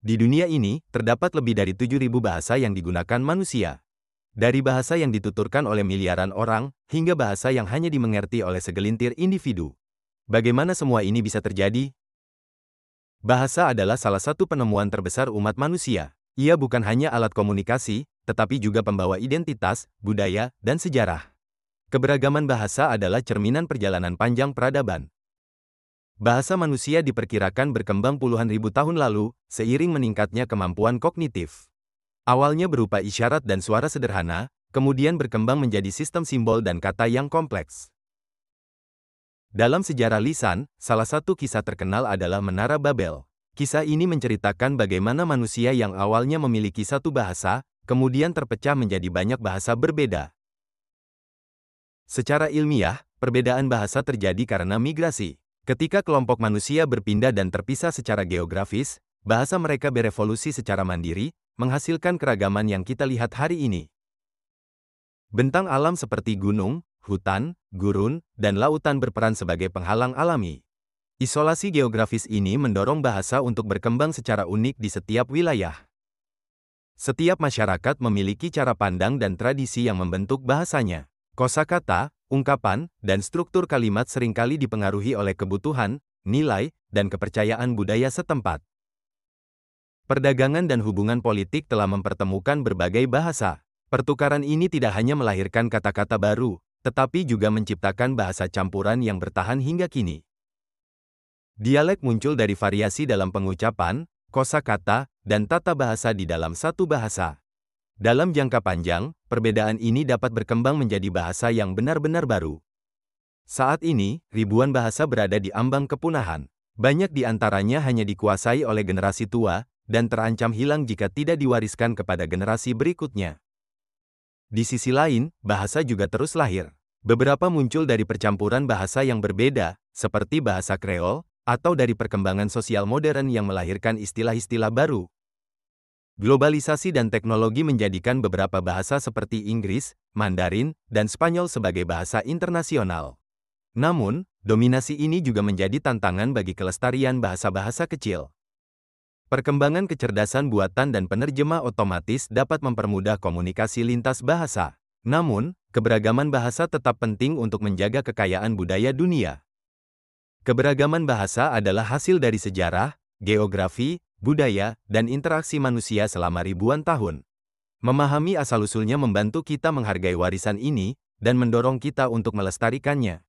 Di dunia ini, terdapat lebih dari 7.000 bahasa yang digunakan manusia. Dari bahasa yang dituturkan oleh miliaran orang, hingga bahasa yang hanya dimengerti oleh segelintir individu. Bagaimana semua ini bisa terjadi? Bahasa adalah salah satu penemuan terbesar umat manusia. Ia bukan hanya alat komunikasi, tetapi juga pembawa identitas, budaya, dan sejarah. Keberagaman bahasa adalah cerminan perjalanan panjang peradaban. Bahasa manusia diperkirakan berkembang puluhan ribu tahun lalu, seiring meningkatnya kemampuan kognitif. Awalnya berupa isyarat dan suara sederhana, kemudian berkembang menjadi sistem simbol dan kata yang kompleks. Dalam sejarah lisan, salah satu kisah terkenal adalah Menara Babel. Kisah ini menceritakan bagaimana manusia yang awalnya memiliki satu bahasa, kemudian terpecah menjadi banyak bahasa berbeda. Secara ilmiah, perbedaan bahasa terjadi karena migrasi. Ketika kelompok manusia berpindah dan terpisah secara geografis, bahasa mereka berevolusi secara mandiri, menghasilkan keragaman yang kita lihat hari ini. Bentang alam seperti gunung, hutan, gurun, dan lautan berperan sebagai penghalang alami. Isolasi geografis ini mendorong bahasa untuk berkembang secara unik di setiap wilayah. Setiap masyarakat memiliki cara pandang dan tradisi yang membentuk bahasanya. Kosakata, ungkapan, dan struktur kalimat seringkali dipengaruhi oleh kebutuhan, nilai, dan kepercayaan budaya setempat. Perdagangan dan hubungan politik telah mempertemukan berbagai bahasa. Pertukaran ini tidak hanya melahirkan kata-kata baru, tetapi juga menciptakan bahasa campuran yang bertahan hingga kini. Dialek muncul dari variasi dalam pengucapan, kosakata, dan tata bahasa di dalam satu bahasa. Dalam jangka panjang, perbedaan ini dapat berkembang menjadi bahasa yang benar-benar baru. Saat ini, ribuan bahasa berada di ambang kepunahan. Banyak di antaranya hanya dikuasai oleh generasi tua, dan terancam hilang jika tidak diwariskan kepada generasi berikutnya. Di sisi lain, bahasa juga terus lahir. Beberapa muncul dari percampuran bahasa yang berbeda, seperti bahasa Kreol, atau dari perkembangan sosial modern yang melahirkan istilah-istilah baru. Globalisasi dan teknologi menjadikan beberapa bahasa seperti Inggris, Mandarin, dan Spanyol sebagai bahasa internasional. Namun, dominasi ini juga menjadi tantangan bagi kelestarian bahasa-bahasa kecil. Perkembangan kecerdasan buatan dan penerjemah otomatis dapat mempermudah komunikasi lintas bahasa. Namun, keberagaman bahasa tetap penting untuk menjaga kekayaan budaya dunia. Keberagaman bahasa adalah hasil dari sejarah, geografi, budaya, dan interaksi manusia selama ribuan tahun. Memahami asal-usulnya membantu kita menghargai warisan ini, dan mendorong kita untuk melestarikannya.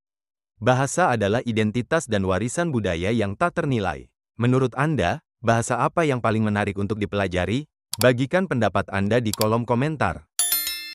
Bahasa adalah identitas dan warisan budaya yang tak ternilai. Menurut Anda, bahasa apa yang paling menarik untuk dipelajari? Bagikan pendapat Anda di kolom komentar.